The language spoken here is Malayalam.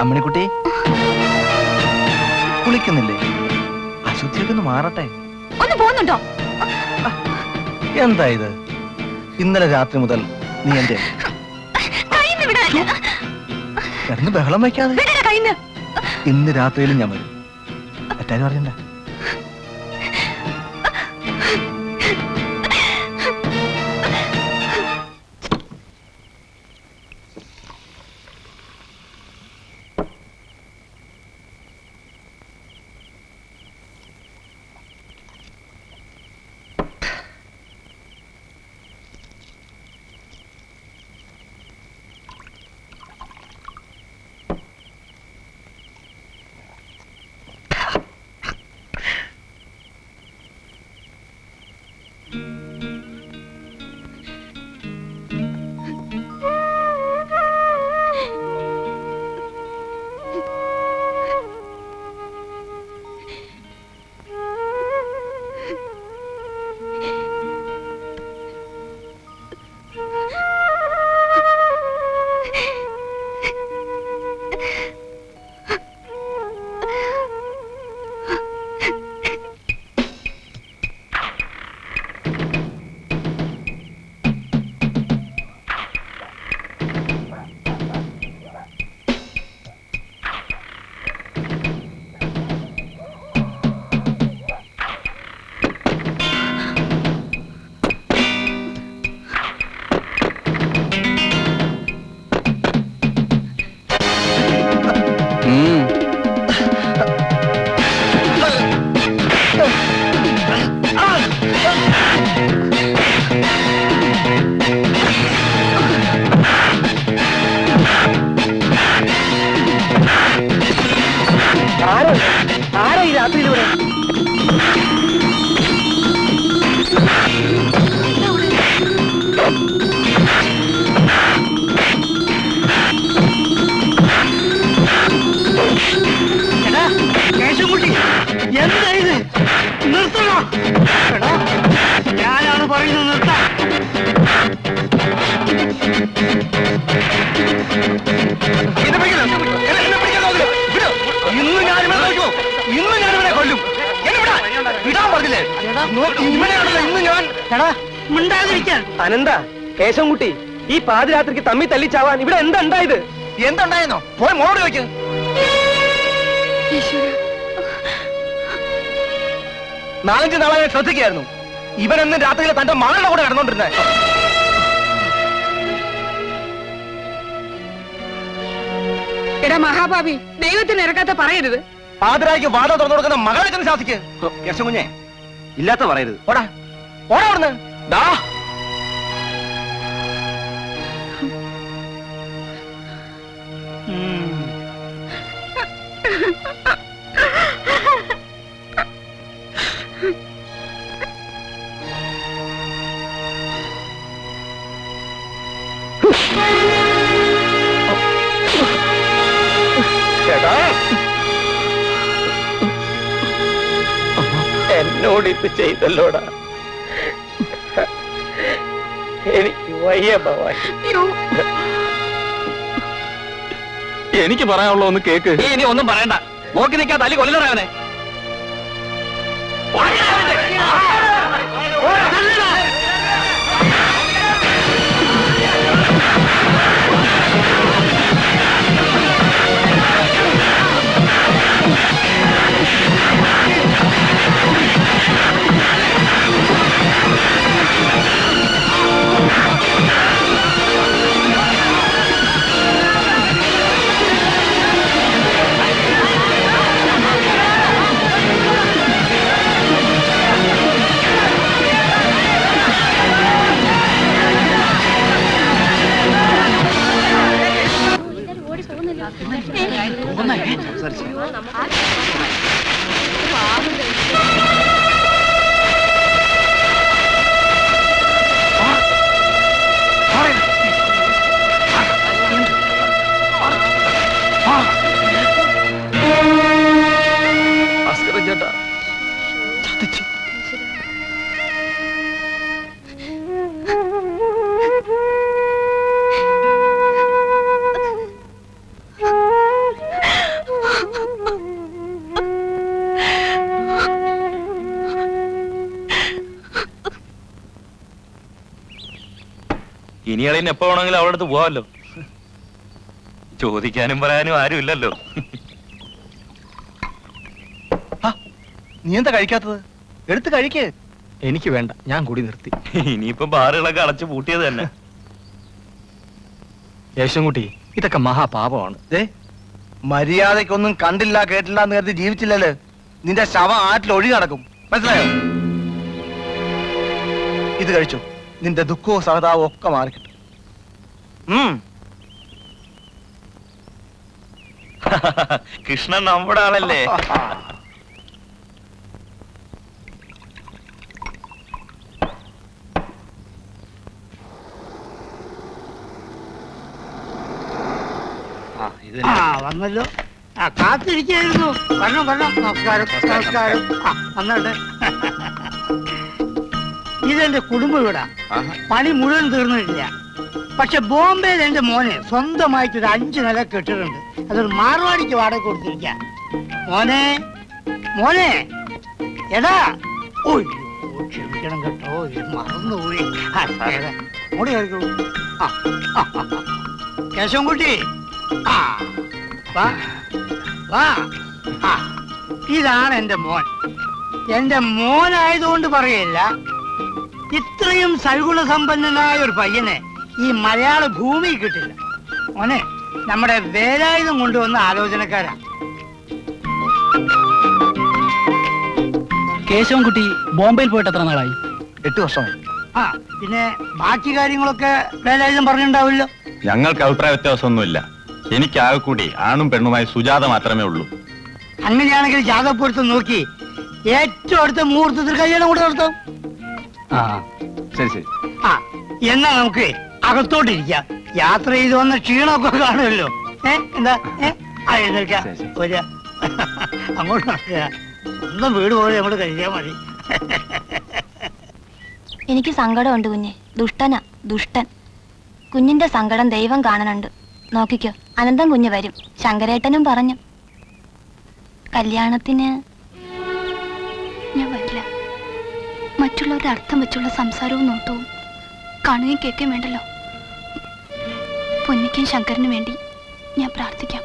അമ്മിണിക്കുട്ടി കുളിക്കുന്നില്ലേ? അശുദ്ധിയൊക്കെ ഒന്ന് മാറട്ടെ. ഒന്ന് പോകുന്നുണ്ടോ? എന്താ ഇത്? ഇന്നലെ രാത്രി മുതൽ നീ എന്റെ കിടന്ന് ബഹളം വയ്ക്കാതെ. ഇന്ന് രാത്രിയിലും ഞാൻ വരും. മറ്റാരും അറിയണ്ട. ആരാ ഈ രാത്രിയിലൂടെ? കേശവൻകുട്ടി, എന്താ ഇത്? നിർത്തണോ? എടാ, ഞാനാണ് പറയുന്നത്, നിർത്താം. ഇന്ന് ഞാനിവിടെ കൊല്ലും. വിടാൻ പറഞ്ഞില്ലേ? ഇന്ന് ഞാൻ മിണ്ടാതിരിക്കാൻ. അനന്ത, കേശവൻകുട്ടി, ഈ പാതിരാത്രിക്ക് തമ്മിൽ തല്ലിച്ചാവാൻ ഇവിടെ എന്താ ഉണ്ടായത്? എന്തുണ്ടായെന്നോ? പോയി മോളോട് ചോദിക്ക്. നാലഞ്ച് നാളെ ഞാൻ ശ്രദ്ധിക്കുകയായിരുന്നു. ഇവനെന്നും രാത്രിയിൽ തന്റെ മകളുടെ കൂടെ നടന്നുകൊണ്ടിരുന്നേ. എടാ മഹാഭാവി, ദൈവത്തിന് ഇറക്കാത്ത പറയരുത്. പാതിരായ്ക്ക് വാദം തുറന്നു കൊടുക്കുന്ന മകളെ ചെന്ന് ശാസിക്ക്. കേശവകുഞ്ഞെ, ഇല്ലാത്ത പറയരുത്. ഓടാ ഓടാ അവിടുന്ന്. ദാ എന്നോട് ഇത് ചെയ്തല്ലോടാ. എനിക്ക് വയ്യ ഭവാനി. എനിക്ക് പറയാനുള്ള ഒന്ന് കേക്ക്. ഇനി ഒന്നും പറയണ്ട. നോക്കി നിൽക്കാതെ തല്ലി കൊല്ലണവനെ. ഇനി അളിയൻ എപ്പോ വേണമെങ്കിലും അവളുടെ അടുത്ത് പോവാമല്ലോ. ചോദിക്കാനും പറയാനും ആരും ഇല്ലല്ലോ. നീ എന്താ കഴിക്കാത്തത്? എടുത്ത് കഴിക്കേ. എനിക്ക് വേണ്ട, ഞാൻ കൂടി നിർത്തി. ഇനിയിപ്പോ ബാറുകളൊക്കെ അടച്ചു പൂട്ടിയത് തന്നെ. യേശുൻകുട്ടി, ഇതൊക്കെ മഹാപാപമാണ്. മര്യാദക്കൊന്നും കണ്ടില്ല കേട്ടില്ല എന്ന് കരുതി ജീവിച്ചില്ലല്ലോ. നിന്റെ ശവം ആറ്റിൽ ഒഴി നടക്കും, മനസ്സിലായോ? ഇത് കഴിച്ചു, നിന്റെ ദുഃഖവും സഹതാവും ഒക്കെ മാറിക്കിട്ടും. കൃഷ്ണൻ നമ്മുടെ ആളല്ലേ. വന്നല്ലോ. കാത്തിരിക്കായിരുന്നു. വരണം വരണം. നമസ്കാരം നമസ്കാരം. വന്നോട്ടെ. ഇതെന്റെ കുടുംബ വീടാ. പണി മുഴുവൻ തീർന്നിട്ടില്ല. പക്ഷെ ബോംബെയിൽ എന്റെ മോനെ സ്വന്തമായിട്ട് ഒരു 5 നില കെട്ടിട്ടുണ്ട്. അതൊരു മാർവാടിക്ക് വാടക കൊടുത്തിരിക്ക. മോനെ മോനെ എടാ. ഓയ്യോ, ക്ഷമിക്കണം കേട്ടോ, മറന്നുപോയി. ഓടി കഴിക്കൂ. കേശവൻകുട്ടി, വാ വാ. ഇതാണ് എന്റെ മോൻ. എന്റെ മോനായതുകൊണ്ട് പറയില്ല, ഇത്രയും സൽഗുണ സമ്പന്നനായ ഒരു പയ്യനെ ഈ മലയാള ഭൂമി കിട്ടില്ല. മോനെ, നമ്മുടെ വേലായുധം കൊണ്ടുവന്ന ആലോചനക്കാരാ. കേശവൻകുട്ടി ബോംബെയിൽ പോയിട്ട് എത്ര നാളായി? 8 വർഷമായി. പിന്നെ ബാക്കി കാര്യങ്ങളൊക്കെ വേലായുധം പറഞ്ഞിട്ടുണ്ടാവില്ലോ. ഞങ്ങൾക്ക് അഭിപ്രായ വ്യത്യാസമൊന്നുമില്ല. എനിക്ക് ആകെ കൂടി ആണും പെണ്ണുമായി സുജാത മാത്രമേ ഉള്ളൂ. അങ്ങനെയാണെങ്കിൽ ജാതകപ്പൊരുത്തം നോക്കി ഏറ്റവും അടുത്ത മുഹൂർത്തത്തിൽ കല്യാണം കൂടെ നടത്താം. ശരി ശരി. എന്നാ നമുക്ക് അകത്തോട്ടിരിക്കാം. യാത്ര ചെയ്ത് വന്ന ക്ഷീണമൊക്കെ കാണുമല്ലോ. എന്താ എഴുന്നേൽക്കാം. അങ്ങോട്ട് നടക്കുക. സ്വന്തം വീട് പോലെ നമ്മള് കഴിക്കാൻ മതി. എനിക്ക് സങ്കടമുണ്ട് കുഞ്ഞെ. ദുഷ്ടനാ, ദുഷ്ടൻ. കുഞ്ഞിന്റെ സങ്കടം ദൈവം കാണുന്നുണ്ട്. നോക്കിക്കോ, അനന്തം കുഞ്ഞ് വരും. ശങ്കരേട്ടനും പറഞ്ഞു. കല്യാണത്തിന് ഞാൻ വരില്ല. മറ്റുള്ളവരുടെ അർത്ഥം വെച്ചുള്ള സംസാരവും നോട്ടവും കാണുകയും കേൾക്കുകയും വേണ്ടല്ലോ. പൊന്നിക്കും ശങ്കരനും വേണ്ടി ഞാൻ പ്രാർത്ഥിക്കാം.